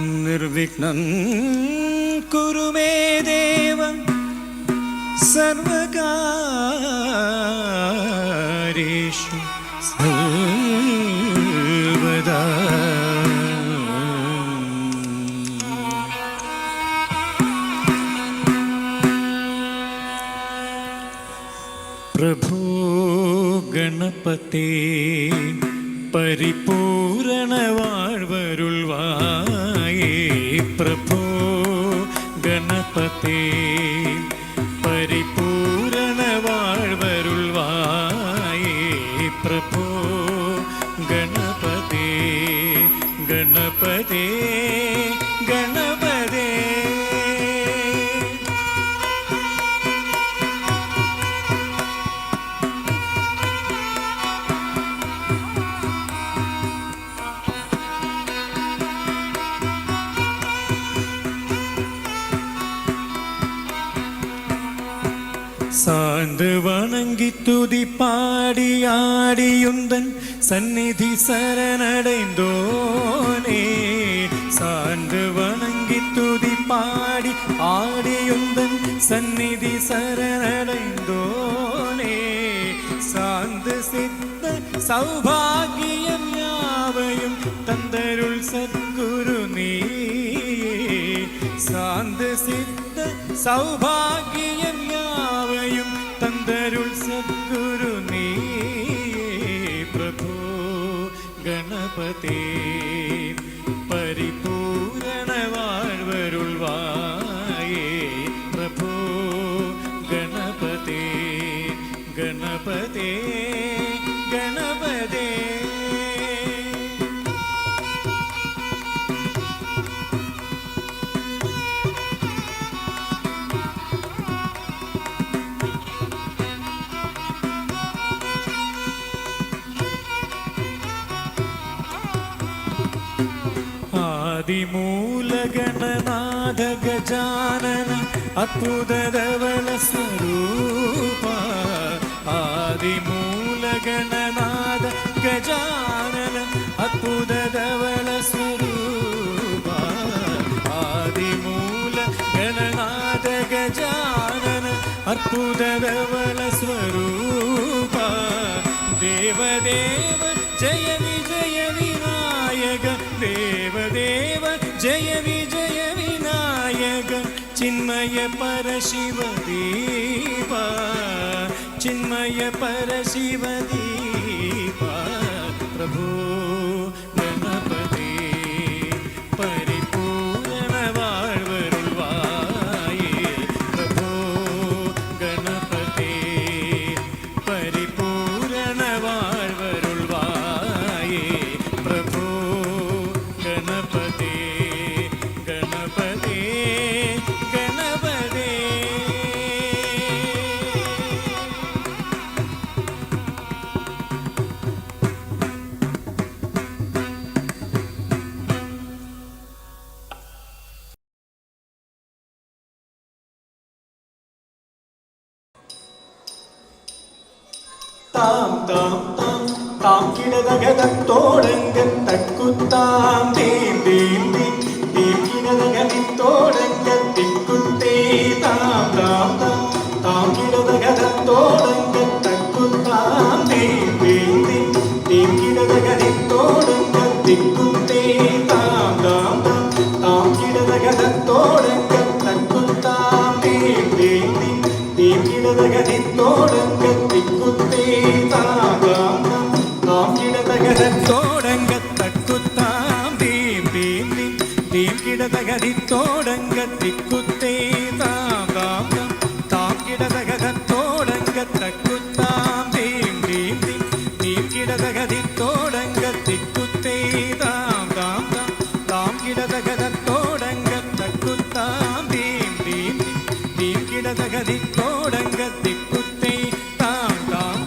निर्विघ्नं कुरु मे देव सर्वकार्येषु सर्वदा। प्रभो गणपते परिपूर्ण वाழ்வருள்வாயே प्रभो गणपते परिपूर्ण वाழ்வருள்வாயே प्रभो गणपते गणपते गणपते। சார்ந்து வணங்கி துதி பாடி ஆடியுந்தன் சந்நிதி சரணடைந்தோனே சார்ந்து வணங்கி துதி பாடி ஆடியுந்தன் சந்நிதி சரணடைந்தோனே சார்ந்து சித்த சௌபாகியம் யாவையும் தந்தருள் சத்குரு நீ சார்ந்து சித்த சௌபாகியம் யாவையும் தந்தருள் சத்குரு நீ பிரபு கணபதே பரிபூரண வாழ்வருள்வாயே பிரபு கணபதே கணபதே கணபதே। आदिमूलगणनाथ गजानन अद्भुतधवल स्वरूप आदिमूलगणनाथ गजानन अद्भुतधवल स्वरूप आदिमूलगणनाथ गजानन अद्भुतधवल स्वरूप देवदेव जय विजय विनायक देवदेव जय विजय विनायक चिन्मय परशिवदीपा चिन्मय परशिवदीपा प्रभु गणपते परिपूर्ण வாழ்வருள்வாயே प्रभु गणपते परिपूर्ण வாழ்வருள்வாயே प्रभु गणपते गणपते गणपते। ताम ताम ताम ताम किडदगदत्तोडंग तक्कुत्ताम दीम दीम दीम दीम किडदगदित्तोडंग तिक्कुत्ते ताम ताम ताम ताम किडदगदत्तोडंग तक्कुत्ताम दीम दीम दीम दीम किडदगदित्तोडंग तिक्कुत्ते ताम ताम ताम ताम किडदगदत्तोडंग तक्कुत्ताम दीम दीम दीम दीम किडदगदित्तोडंग तिक्कुत्ते ताम ताम ताम किडदगदत्तोडंग तक्कुत्ताम दीम दीम दीम दीम किडदगदित्तोडंग तिक्कुत्ते ताम ताम ताम किडदगदत्तोडंग तक्कुत्ताम दीम दीम दीम दीम किडदगदित्तोडंग तिक्कुत्ते ताम ताम ताम किडदगदत्तोडंग तक्कुत्ताम दीम दीम दीम दीम किडदगदित्तोडंग तिक्कुत्ते ताम ताम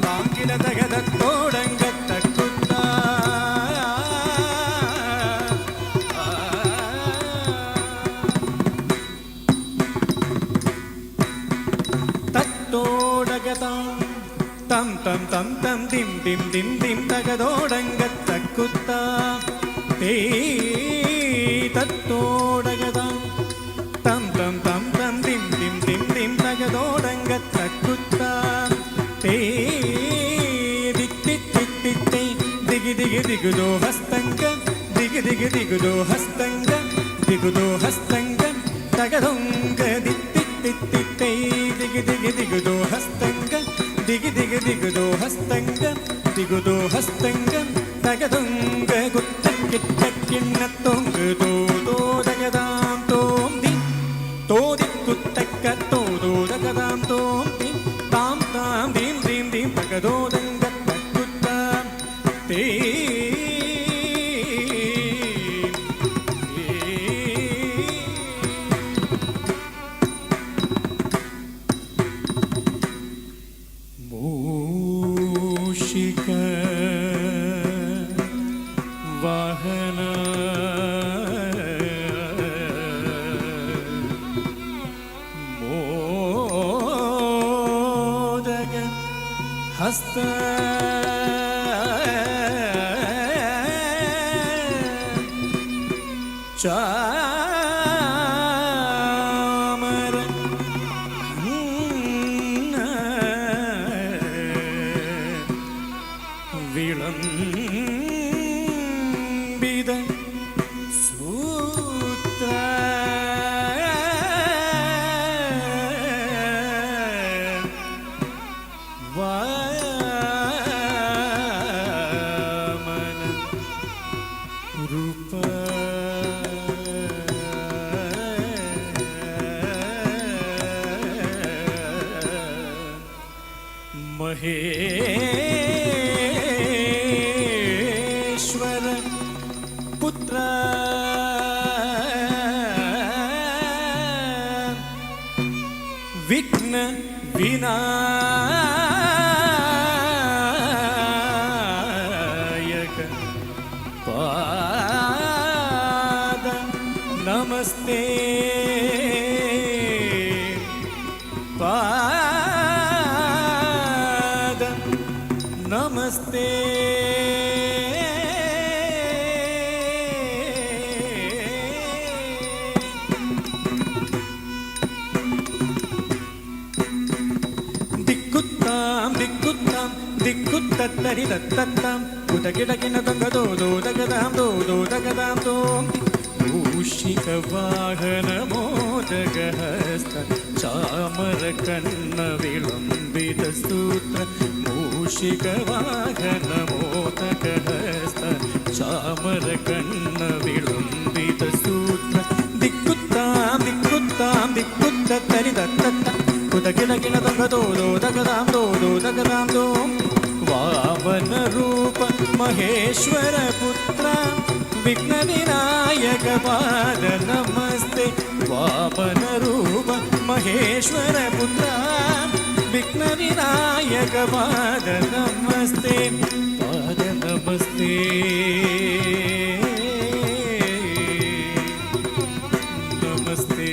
ताम किडदगदत्तोडंग तक्कुत्ता तत्तोडगताम तम तम तम तम दिम दिम दिम दिम तगदोडंग तक्कुत्ता ते ദിഗുദോ ഹസ്തങ്ക ദിഗ് ദിഗ് ദിഗുദോ ഹസ്തങ്ക ദിഗുദോ ഹസ്തങ്ക തകതൊങ്ക ദിത്തിത്തിത്തിത്തൈ ദിഗ് ദിഗ് ദിഗുദോ ഹസ്തങ്ക ദിഗ് ദിഗ് ദിഗുദോ ഹസ്തങ്ക ദിഗുദോ ഹസ്തങ്ക തകതൊങ്ക കുത്തക്കിട്ടക്കിണ്ണത്തൊങ്ക് തോതോ തകതാം തോം ദി തോതി കുത്തക്ക തോതോ തകതാം തോം ദി താം താം ദീം ദീം ദീം തകതോദങ്ക തക്കുത്താം തേ മൂഷിക വാഹന മോദക ഹസ്ത ചാമര വിളംബിത സൂത്ര വാമന രൂപ മഹേശ്വര പുത്ര വിഘ്ന വിനായക പാദ നമസ്തേ പാദ നമസ്തേ ദിക്കുത്താം ദിക്കുത്താം ദിക്കുത്തരി തത്തത്താം കുതകിടകിന തങ്കതോദോ തകതാം തോദോ തകതാം തോം മൂഷിക വാഹന മോദക ഹസ്ത ചാമര കണ്ണ വിളംബിത സൂത്ര മൂഷിക വാഹന മോദക ഹസ്ത ചാമര കണ്ണ വിളംബിത സൂത്ര ദിക്കുത്താം ദിക്കുത്താം ദിക്കുത്തരി തത്തത്താം കുതകിടകിന തങ്കതോദോ തകതാം തോദോ തകതാം തോം വാമന രൂപ മഹേശ്വര പുത്ര വിഘ്ന വിനായക പാദ നമസ്തേ വാമന രൂപ മഹേശ്വര പുത്ര വിഘ്ന വിനായക പാദ നമസ്തേ പാദ നമസ്തേ നമസ്തേ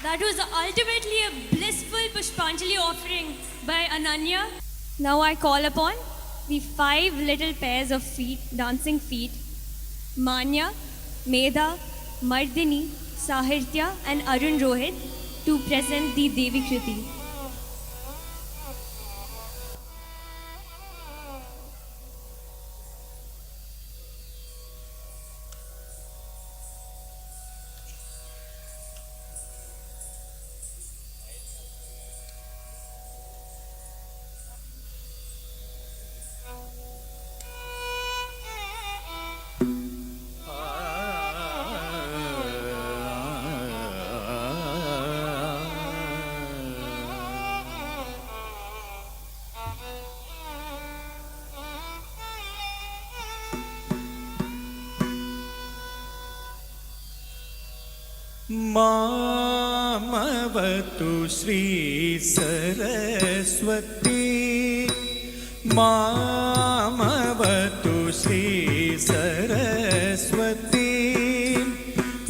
That was ultimately a blissful Pushpanjali offering by Ananya. Now I call upon the 5 little pairs of feet, dancing feet, Manya, Medha, Mardini, Sahitya and Arun Rohit to present the Devi Kriti. Mamavatu Shri Saraswati Mamavatu Shri Saraswati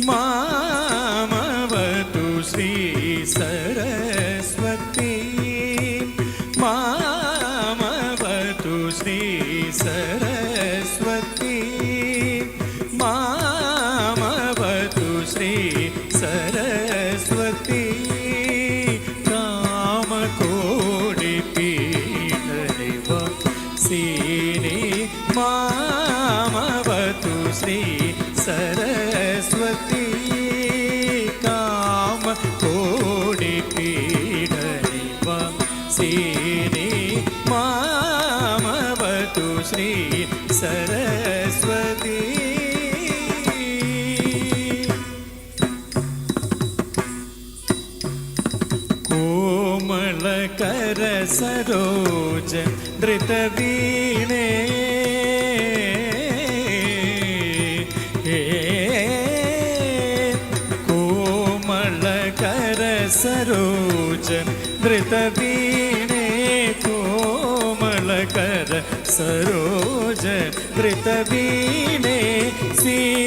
Mamavatu Shri Saraswati Mamavatu Shri Saraswati Mamavatu Shri Saraswati Kamakoti പീഠനിവ സീനി Mamavatu Shri Saraswati Kamakoti പീഠനിവ സീനി Mamavatu Shri Saraswati കോമളകര Saroja ധൃതവീണേ കോമളകര Saroja ധൃതവീണേ കോമളകര Saroja ധൃതവീണേ സീമാതീതവര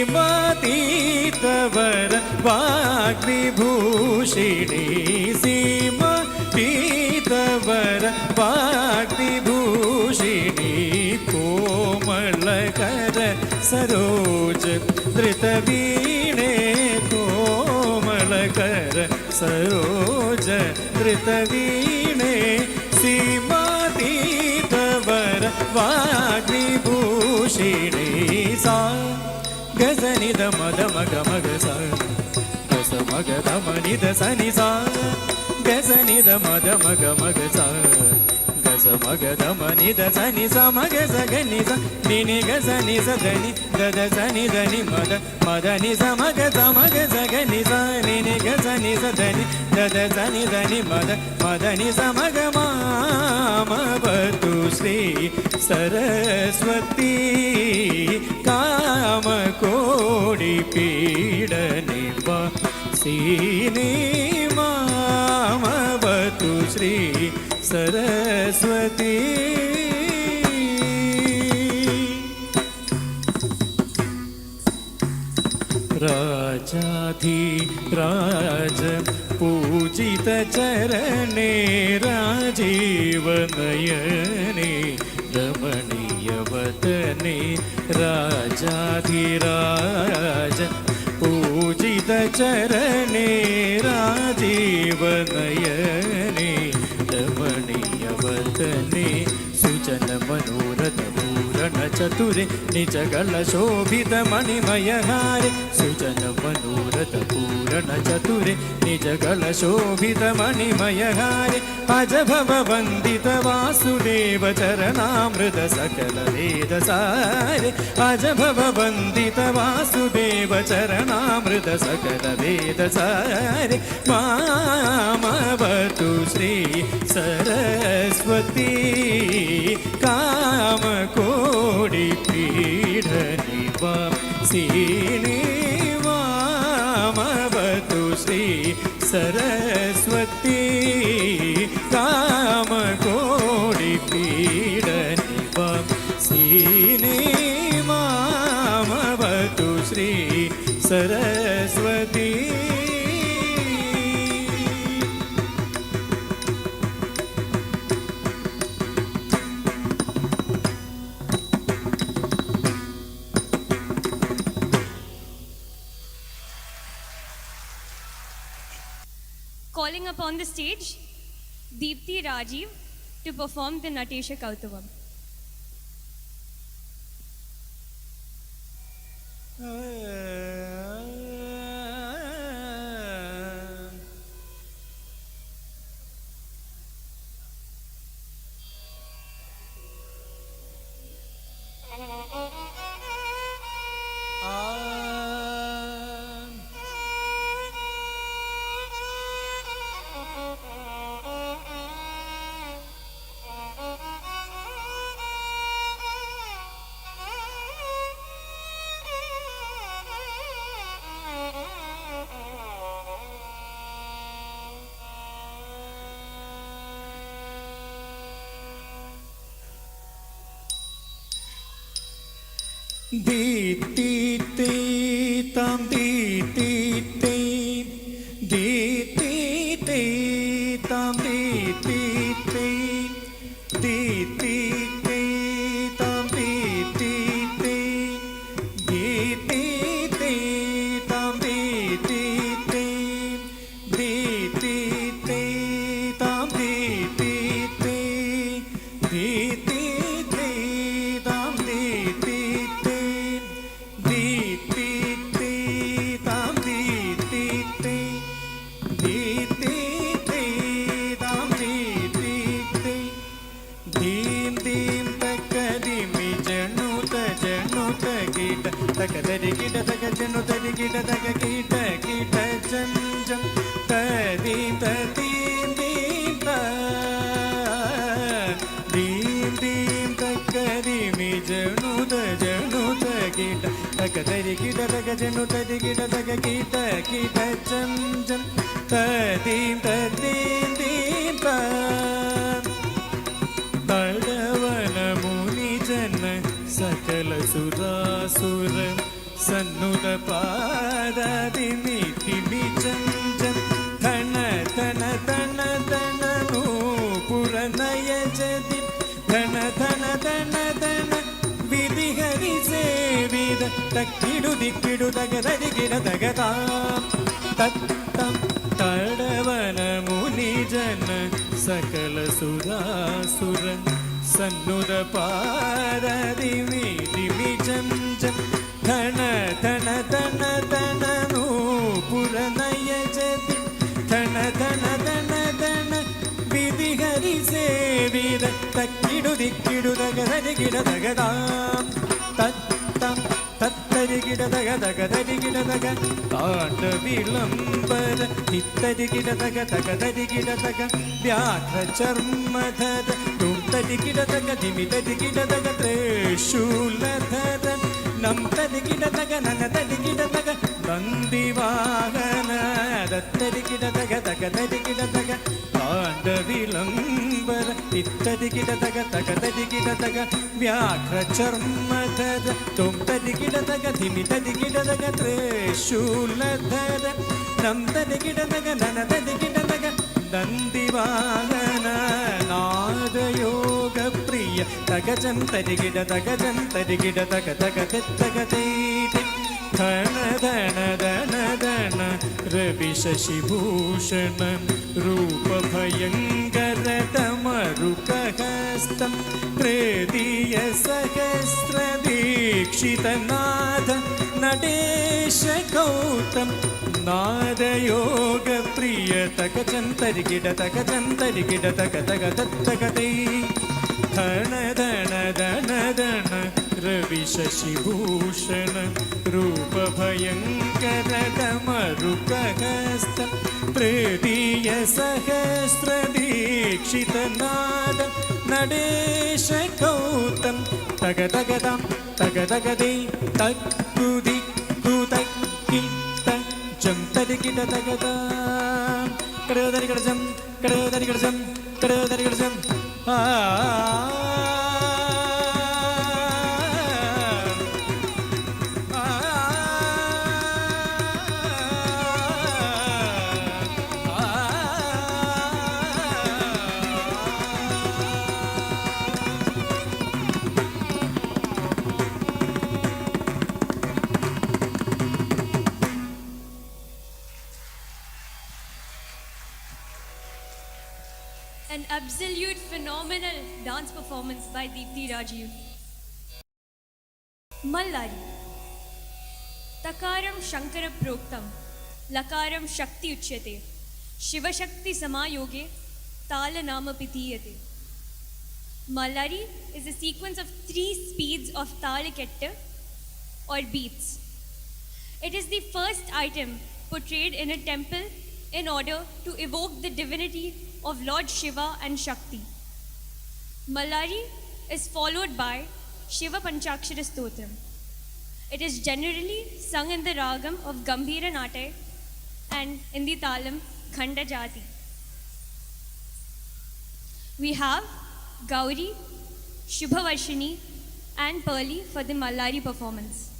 വാഗ്വിഭൂഷിണി സീമാതീതവര വാഗ്വിഭൂഷിണി കോമളകര Saroja ധൃതവീണേ കോമളകര Saroja ധൃതവീണേ സീമാതീതവര വാഗ്വിഭൂഷിണി സാ ഗസനിധ മദ മഗ മഗ സ Gaza മഗ ധമ നിധ സനി സ ഗസനിധ മദ മഗ മഗ സ గస మగ ధమ నిద సని స మగ స గని స నిని గస ని స ధని దద సని ధని మద మద ని స మగ స మగ స గని స నిని గస ని స ధని దద సని ధని మద మద ని స మగ మామవతు శ్రీ సరస్వతి కామకోడి పీడ నివాసిని మామవతు శ్రీ सरस्वती राजाधिराज पूजित चरणे राजीवनयने रमणीयवदने राजाधिराज पूजित चरणे राजीवनयने रमणीयवदने सुजन मनोरथ पूरण चतुरे निजगल शोभित मणिमय हारे सुजन मनोरथ पूरण चतुरे निजगल शोभित मणिमय हारे अज भव वंदित वासुदेव चरणामृत सकल वेद सारे अज भव वंदित वासुदेव चरणामृत सकल वेद सारे मामवतु श्री सरस्वती कामकोडि पीठ निवासिनी मामवतु श्री सरस्वती कामकोडि पीठ निवासिनी मामवतु Shri Saraswati Calling upon the stage Deepthi Rajiv to perform the Natesha Kautavam. ദീ തീ തീ താം ദീ തീ തീ ദീ തീ തീ താം ദീ തീ തീ ദീ തീ തീ താം ദീ തീ തീ ദീ തീ തീ താം ദീ തീ തീ ദീ തീ തീ താം ദീ തീ തീ ദീ തീ തീ താം ദീ തീ തീ ദീ തീ തീ താം ദീ തീ തീ ദീ തീ തീ താം ദീ തീ തീ ദീം ദീം തക ദിമി ജണു കീട തക തരി കിട തക ജണു തരി കിട തക കീട കീട ജം ജം തദീം തദീം ദീം ത ദീം ദീം തക ദിമി ജണു കീട തക തരി കിട തക ജണു തരി കിട തക കീട കീട ജം ജം തദീം തദീം ദീം ത തടവന മുനിജന സകല സുരാസുര സന്നുത പാദി നിതി ചഞ്ചം ധന ധന ധന ധന നൂപുര നയ ജതി ധന ധന ധന ധന വിധി ഹരി സേവിത തക്കിടു ദിക്കിടു തകതരി കിട തകതാം തത്തം തടവന മുനിജന സകല സുരാസുര സന്നുത പാദി നിതി ചഞ്ചം ധന ധന ധന ധന നൂപുര നയ ജതി ധന ധന ധന ധന വിധി ഹരി സേവിത തക്കിടു ദിക്കിടു തകതരി കിട തകതാം തത്തം തത്തരി കിട തക തകതരി കിട തക താണ്ട വിളംബര തിത്തരി കിട തക തകതരി കിട തക വ്യാഘ്ര ചർമ്മധര തും തരി കിട തക ധിമി തരി കിട തക ത്രേശൂലധര നം തരി കിട തക നന തരി കിട തക നന്ദിവാഹന ദത്തരി കിട തക തകതരി കിട തക താണ്ട വിളംബര തിത്തരി കിട തക തകതരി കിട തക വ്യാഘ്ര ചർമ്മധര തും തരി കിട തക ധിമി തരി കിട തക ത്രേശൂലധര നം തരി കിട തക നന തരി കിട തക നന്ദിവാഹന നാദയോഗ പ്രിയ തകജം തരികിട തകജം തരികിട തക തക തക തൈതി ധന ധന ധന ധന രവി ശശിഭൂഷണ രൂപ ഭയങ്കര തമരുകഹസ്തം പ്രേതീയ സഹസ്ര ദീക്ഷിതനാഥ നടേശ ഗൗതം നാദയോഗ പ്രിയ തകജം തരികിട തകജം തരികിട തക തക തക തൈ ധന ധന ധന ധന രവി ശശിഭൂഷണ രൂപ ഭയങ്കര തമരുകഹസ്ത പ്രേതീയ സഹസ്ര ദീക്ഷിതനാദ നടേശ ഗൗതം തക തകതാം തക തകതൈ തക്കുതി കുതക്കി ജം തരികിട തകതാം കടതരി കടജം കടതരി കടജം കടതരി കടജം ആ An absolute phenomenal dance performance by Deepthi Rajiv. Mallari. Takaram Shankara Proktam. Lakaram Shakti Uchyate. Shiva Shakti Samayoge. Tala Nama Pitiyate. Mallari is a sequence of 3 speeds of Talaketta or beats. It is the first item portrayed in a temple in order to evoke the divinity of Lord Shiva and Shakti. Mallari is followed by Shiva Panchakshara Stotram. It is generally sung in the ragam of Gambhira Nate and in the talam Khanda Jati. We have Gauri, Shubhavarshini and Pearly for the Mallari performance.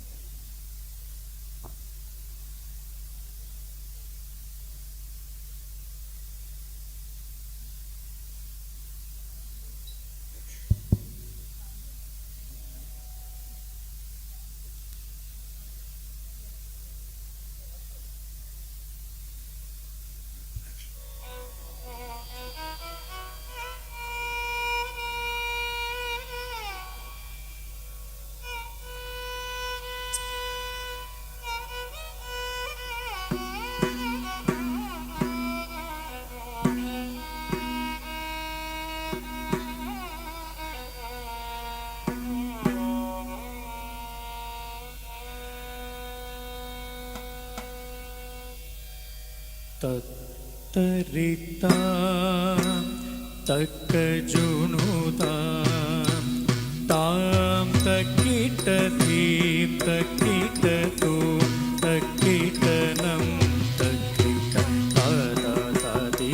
തത്തരിത്താ തക്കജുണുതാ താം തക്കിട്ട ധീം തക്കിട്ട തൂ തക്കിട്ടനം തക്കിട്ട താ തീ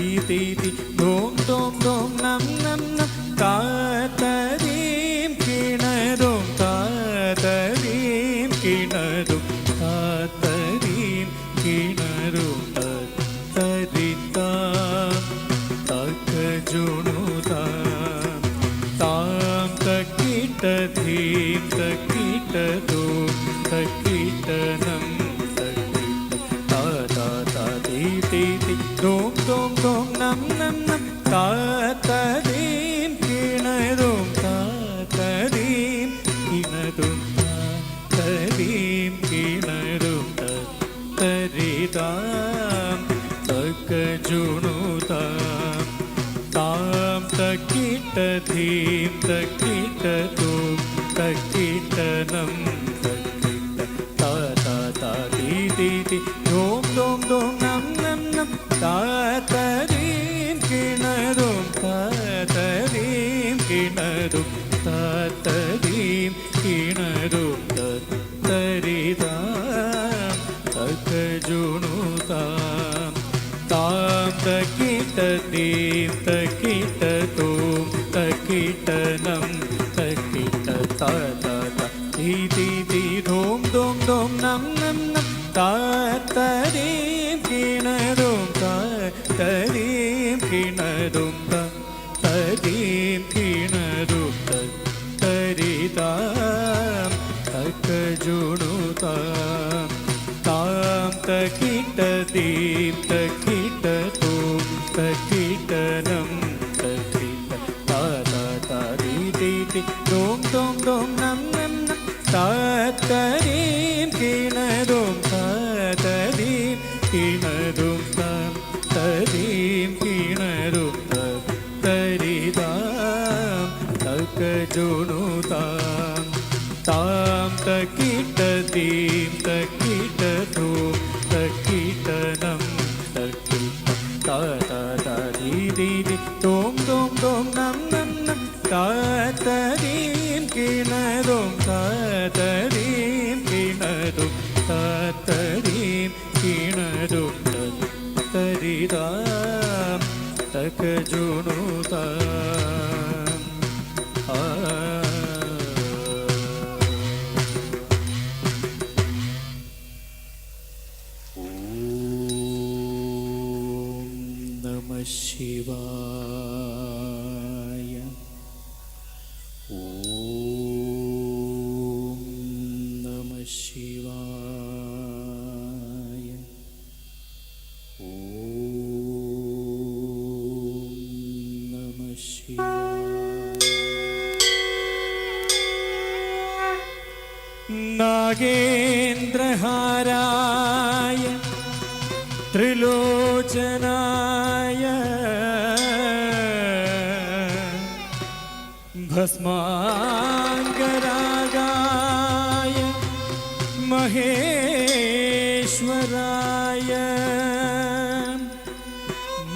ധോം ധോം ധോം നം നം നം താതരീം കിണറും താതരീം കിണറും താതരീം കിണറും തരിതാം തക്കജുണുതാം താം തക്കിട്ട ധീം തക്കിട്ട ധൂം തക്കിട്ടനം തക്കിട്ട താ തീ ധൂം ധൂം ധൂം നം നം നം താതരീം കിണറും താതരീം കിണറും താതരീം കിണറും തരിതാം തക്കജുണുതാം താം തക്കിട്ട ധീം തക്കിട്ട തൂം തക്കിട്ടനം തക്കിട്ട താ തീ ധൂം ധൂം ധൂം നം നം നം താതരീം കിണറും താതരീം കിണറും താതരീം കിണറും തരിതാം തക്കജുണുതാം താം തക്കിട്ട ധീം തക്കിട്ട തൂം തക്കിട്ടനം തക്കിട്ട താ തീ ധൂം ധൂം ധൂം നം നം നം താതരീം കിണറും താതരീം കിണറും തരീം കിണറും തരിതാം തക്കജുണുതാം താം തക്കിട്ട ധീം തക്കിട്ട തൂം തക്കിട്ടനം തക്കിട്ട താ തീ ധൂം ധൂം ധൂം നം നം നം താതരീം കിണറും താതരീം കിണറും തരീം കിണറും തരിതാം തക്കജുണുതാം താം തക്കിട്ട ധീം തക്കിട്ട ധൂം തക്കിട്ടനം തക്കിട്ട താ തീ ധൂം ധൂം ധൂം നം നം നം താതരീം കിണറും താതരീം കിണറും താതരീം കിണറും തരിതാം തക്കജുണുതാം ഓം നമഃ ശിവായ ഓം നമഃ ശിവായ ഓം നമഃ ശിവായ നാഗേന്ദ്രഹാരായ ത്രിലോചനായ ഭസ്മാംഗരാഗായ മഹേശ്വരായ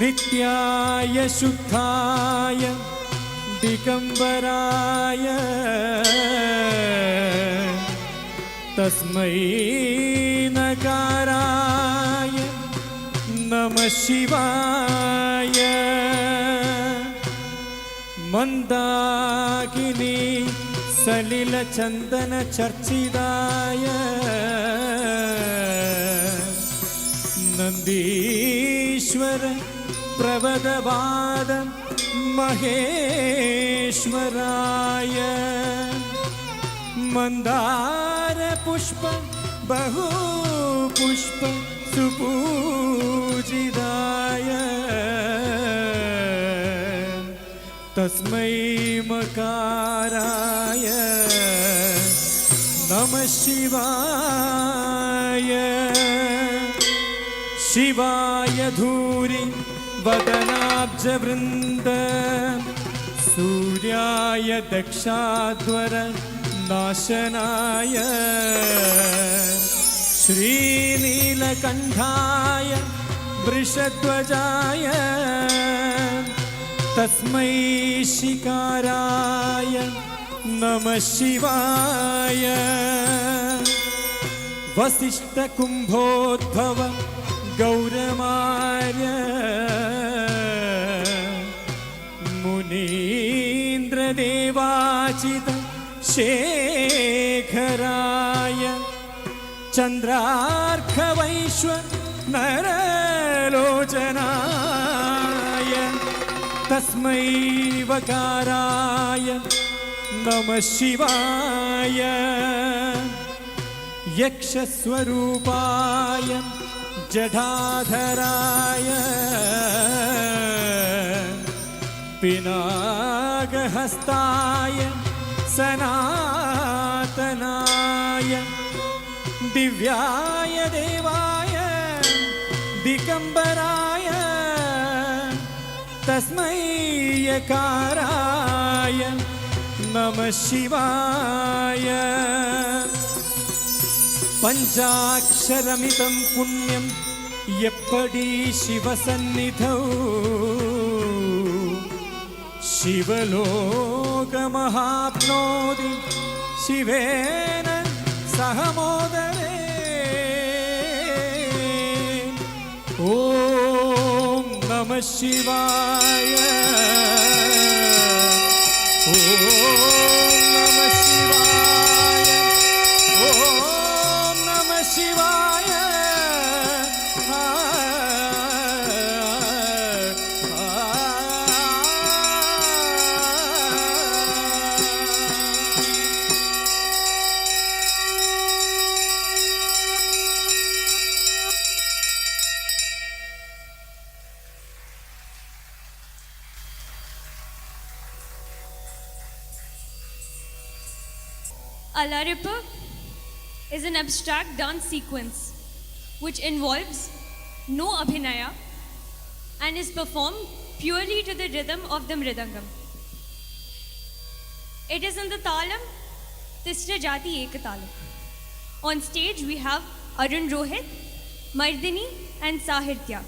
നിത്യായ ശുദ്ധായ ദിഗംബരായ തസ്മൈ നകാരായ നമഃ ശിവായ മന്ദാകിനി സലില ചന്ദന ചർച്ചിതായ നന്ദീശ്വര പ്രവദവാദ മഹേശ്വരായ മന്ദാര പുഷ്പ ബഹുപുഷ്പ സുപൂജിതായ തസ്മൈ മകാരായ നമഃ ശിവായ ശിവായ ധൂരി വദനാബ്ജവൃന്ദ സൂര്യായ ദക്ഷാധ്വര നാശനായ ശ്രീനീലകണ്ഠായ വൃഷധ്വജായ തസ്മൈ ശികാരായ നമഃ ശിവായ വസിഷ്ഠകുംഭോദ്ഭവ ഗൗരമാര്യ മുനീന്ദ്രദേവാചിത ശേഖരായ ചന്ദ്രാർക്കവൈശ്വനരലോചനായ തസ്മൈ വകാരായ നമഃ ശിവായ യക്ഷസ്വരൂപായ ജടാധരായ പിനാകഹസ്തായ സനാതനായ ദിവ്യായ ദേവായ ദിഗംബരായ തസ്മൈ യകാരായ നമഃ ശിവായ പഞ്ചാക്ഷരമിതം പുണ്യം എപ്പടി ശിവസന്നിധൗ ശിവലോകമഹാപ്നോതി ശിവേന സഹമോദരേ ഓം നമഃ ശിവായ ഓം നമഃ ശിവായ ഓം നമഃ ശിവായ Alarippa is an abstract dance sequence which involves no abhinaya and is performed purely to the rhythm of the mridangam. It is in the talam Tisra Jati Ekatalam. On stage we have Arun Rohit, Mardini and Sahitya.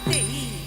Hey.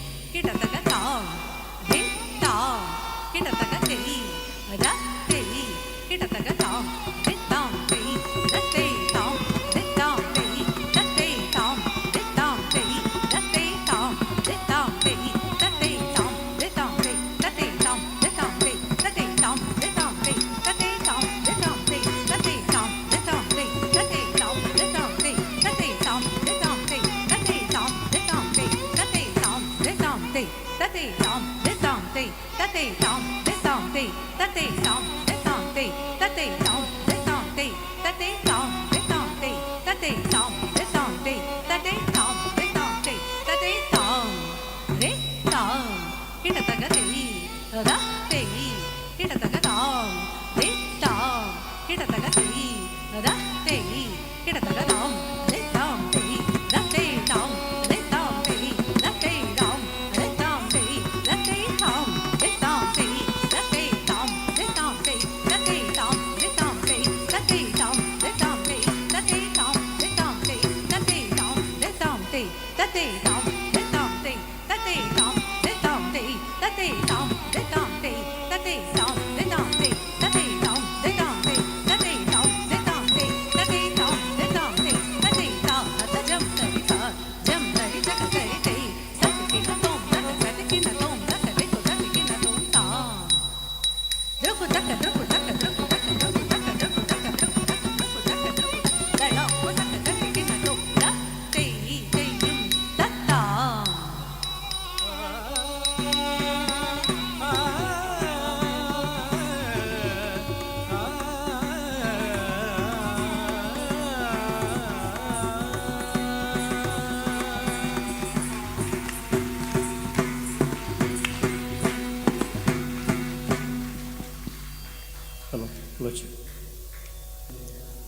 Hello, Lochi.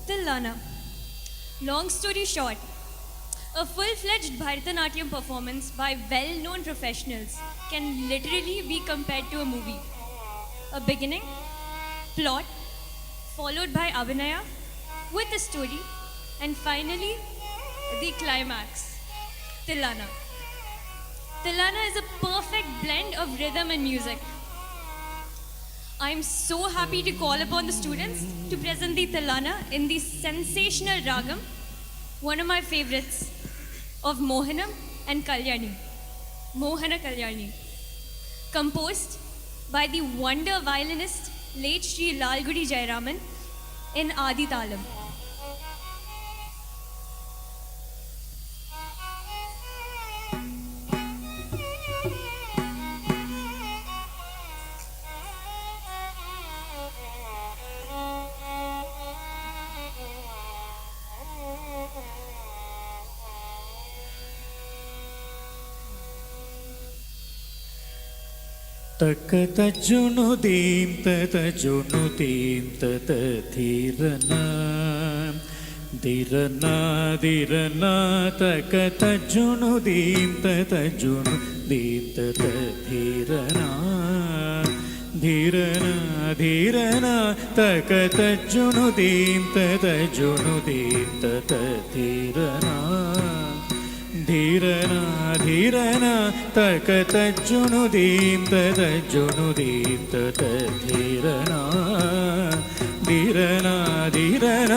Tilana. Long story short, a full-fledged Bharatanatyam performance by well-known professionals can literally be compared to a movie. A beginning, plot, followed by Abhinaya with a story, and finally, the climax, Tilana. Tilana is a perfect blend of rhythm and music. I'm so happy to call upon the students to present the Tilana in the sensational ragam, one of my favorites, of Mohanam and Kalyani, Mohana Kalyani, composed by the wonder violinist late Sri Lalgudi Jayaraman in Adi Talam. തക്കതജുനുദീം തതജുനുദീം തതധീരന ധീരന ധീരന തക്കതജുനുദീം തതജുനുദീം തതധീരന ധീരന ധീരന തക്കതജുനുദീം തതജുനുദീം തതധീരന ധീരന ധീരന തകതജുനുദീം തതജുനുദീം തതധീരന ധീരന ധീരന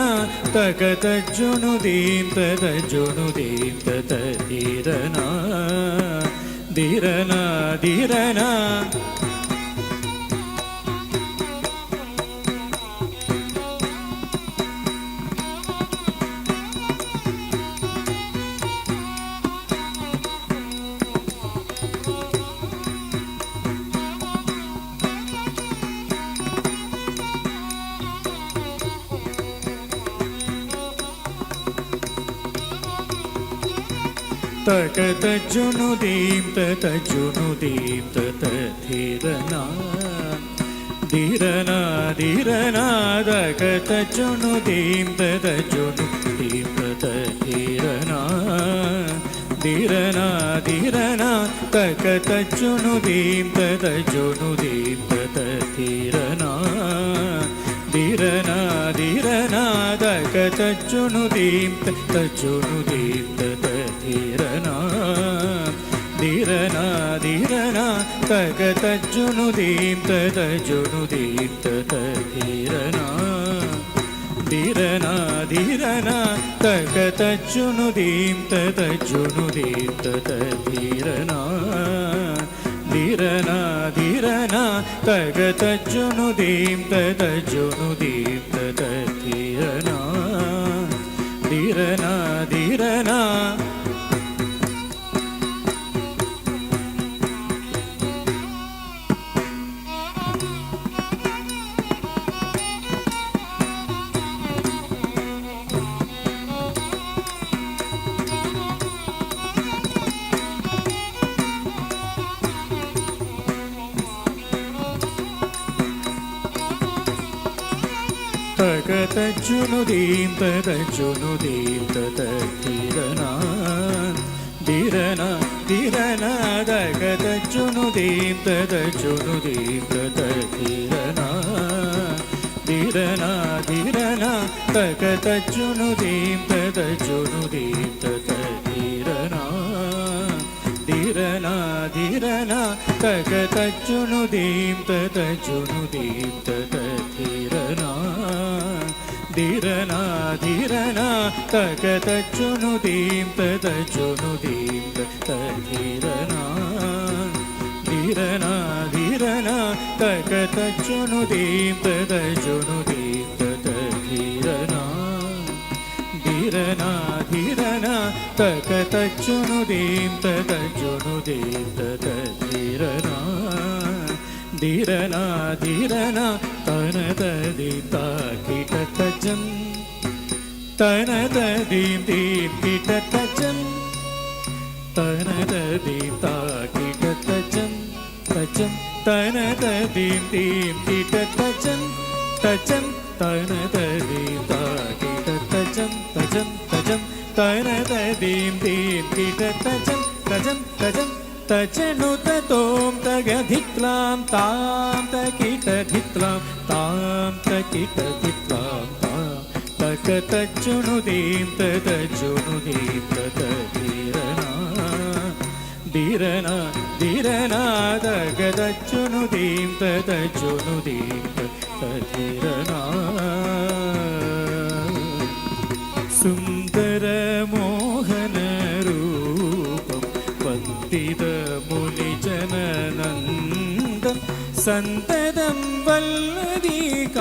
തകതജുനുദീം തതജുനുദീം തതധീരന ധീരന ധീരന തകതജുനുദീം തതജുനുദീം തതധീരന ധീരന ധീരന തകതജുനുദീം തതജുനുദീം തതധീരന ധീരന ധീരന തകതജുനുദീം തതജുനുദീം തതധീരന ധീരന ധീരന തകതജുനുദീം തതജുനുദീം തതധീരന ധീരന ധീരന തകതജുനുദീം തതജുനുദീം തതധീരന ധീരന ധീരന തകതജുനുദീം തതജുനുദീം തതധീരന ധീരന ധീരന തകതജുനുദീം തതജുനുദീം തതധീരന ധീരന ധീരന തകതച്ചുനുദീം തതച്ചുനുദീം തതധീരനാ ധീരന ധീരന തകതച്ചുനുദീം തതച്ചുനുദീം തതധീരനാ ധീരന ധീരന തകതച്ചുനുദീം തതച്ചുനുദീം തതധീരനാ ധീരന ധീരന തകതച്ചുനുദീം തതച്ചുനുദീം തതധീരനാ ധീരന ധീരന തകതച്ചുനുദീം തതച്ചുനുദീം തതധീരനാ ധീരന ധീരന തകതച്ചുനുദീം തതച്ചുനുദീം തതധീരനാ ധീരന ധീരന തകതച്ചുനുദീം തതച്ചുനുദീം തതധീരനാ ധീരന ധീരന തനതദീത കിടതജം തനതദീം ദീം കിടതജം തനതദീത കിടതജം തജം തനതദീം ദീം കിടതജം തജം തനതദീത കിടതജം തജം തജം തനതദീം ദീം കിടതജം തജം തജം തജനുതോം തഗധിക്ലാം താം തകിടധിക്ലാം താം തകിടധിക്ലാം താം തകതച്ചുനുദീം തതച്ചുനുദീം തതധീരനാ ധീരന ധീരന തകതച്ചുനുദീം തതച്ചുനുദീം തതധീരനാ സുന്ദരമോഹനരൂപം വന്ദിതമുനിജനനന്ദം സന്തതം വല്ലദീകാന്തം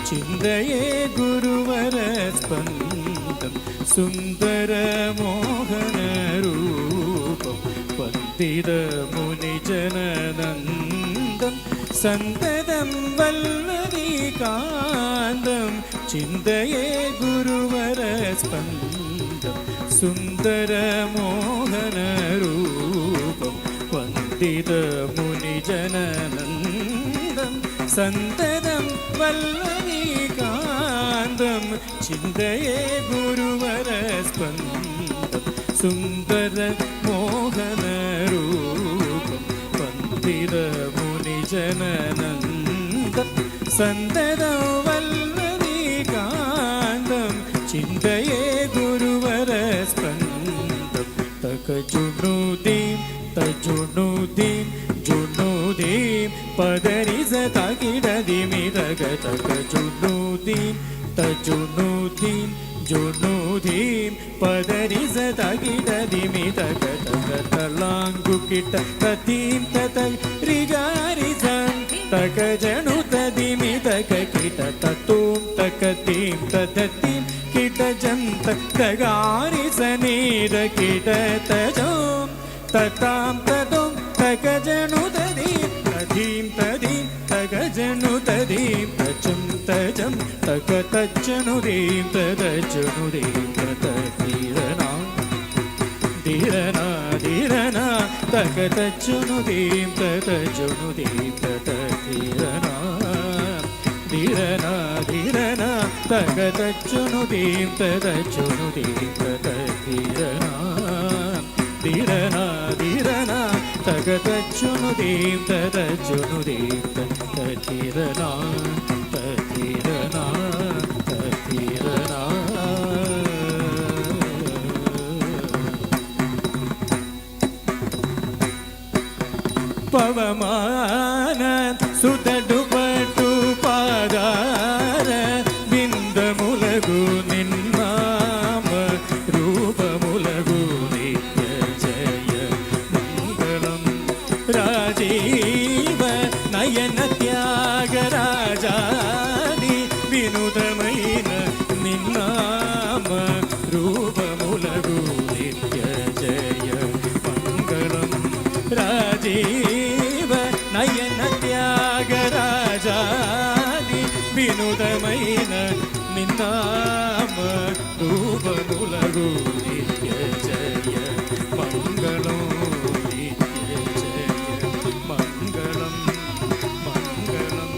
ചിന്തയേ ഗുരുവരസ്പന്ദം സുന്ദരമോഹനരൂപം വന്ദിതമുനിജനനന്ദം സന്തതം വല്ലദീകാന്തം ചിന്തയേ ഗുരുവരസ്പന്ദം സുന്ദരമോഹനരൂപം വന്ദിതമുനിജനനന്ദം സന്തതം വല്ലദീകാന്തം ചിന്തയേ ഗുരുവരസ്പന്ദം സുന്ദരമോഹനരൂപം വന്ദിതമുനിജനനന്ദം സന്തതം വല്ലദീകാന്തം ചിന്തയേ ഗുരുവരസ്പന്ദം തകജുനുദീം തജുനുദീം ജുനുദീം പദരിസ തകിടദിമി തക തകജുനുദീം തജുനുദീം ജുനുദീം പദരിസ തകിടദിമി തക തക തലാങ്കു കിട്ട തതീം തത രിഗാരിസം തകജനുതദിമി തക കിട്ട തതൂം തകതീം തതതീം കിടജം തകാരിസനീര കിടതജോം തതാം തതും തകജനുതദീം തദീം തദീം തകജനുതദീം തജം തജം തകതജനുദീം തദജനുദീം തതധീരനാ ധീരനാ ധീരനാ തകതജനുദീം തദജനുദീം തതധീരനാ ധീരനാ ധീരനാ തകതച്ചുനുദീം തദച്ചുനുദീം തതധീരനാ ധീരനാ ധീരനാ തകതച്ചുനുദീം തദച്ചുനുദീം തതധീരനാ തധീരനാ തധീരനാ പവമാന സുതടുപട്ടു പാദാര ബിന്ദമുലഗു നിന്നാമ രൂപമുലഗു നിത്യ ജയ മംഗളം രാജീവ നയന ത്യാഗരാജാദി വിനുതമൈന നിന്നാമ രൂപമുലഗു നിത്യ ജയ മംഗളം രാജീവ നയന ത്യാഗരാജാദി വിനുതമൈന നിന്നാമ രൂപമുലഗു നിത്യ ജയ മംഗളം നിത്യ ജയ മംഗളം മംഗളം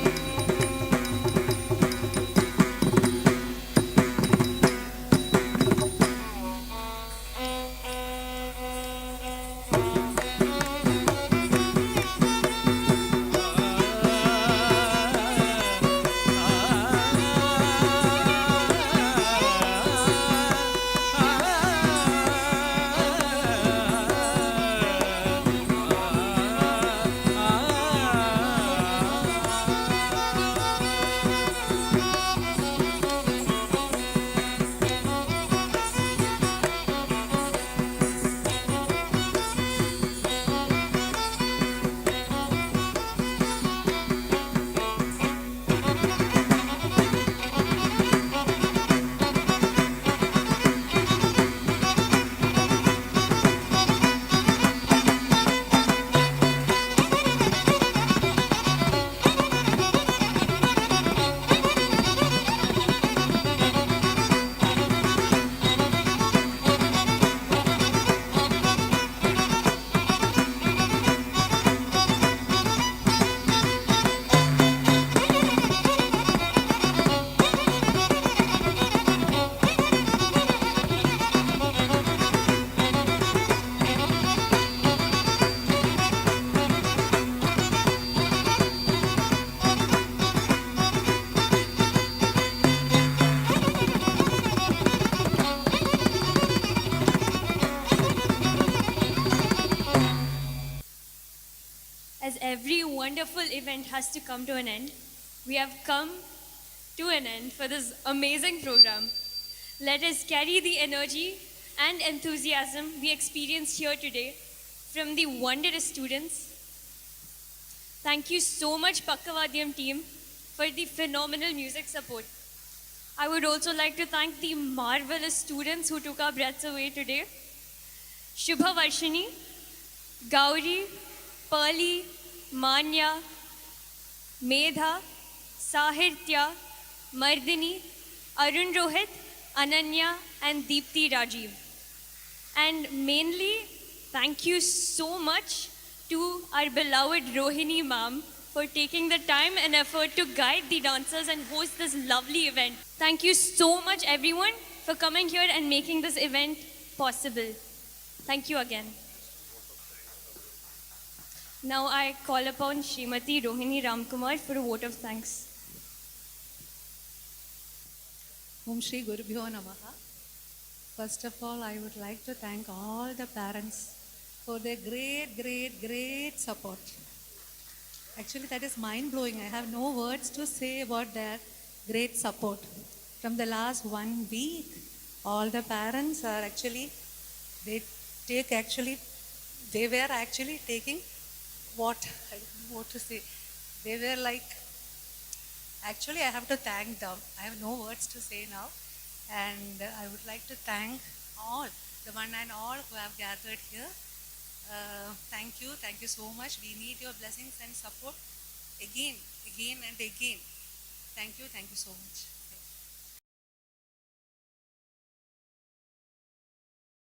every wonderful event has to come to an end, we have come to an end for this amazing program. Let us carry the energy and enthusiasm we experienced here today from the wondrous students. Thank you so much, Pakkavadyam team, for the phenomenal music support. I would also like to thank the marvelous students who took our breaths away today. Shubha Varshini, Gauri, Pearly, Manya, Medha, Sahitya, Mardini, Arun Rohit, Ananya, and Deepthi Rajiv. And mainly, thank you so much to our beloved Rohini ma'am for taking the time and effort to guide the dancers and host this lovely event. Thank you so much, everyone, for coming here and making this event possible. Thank you again. Now I call upon Srimati Rohini Ramkumar for a vote of thanks. Om Shri Gurubhyo Namaha. First of all, I would like to thank all the parents for their great support. Actually, that is mind-blowing. I have no words to say about their great support. From the last 1 week, all the parents are actually, they were actually taking what, I don't know what to say. They were like, actually, I have to thank them. I have no words to say now. And I would like to thank all, the one and all who have gathered here. Thank you so much. We need your blessings and support again and again. Thank you so much.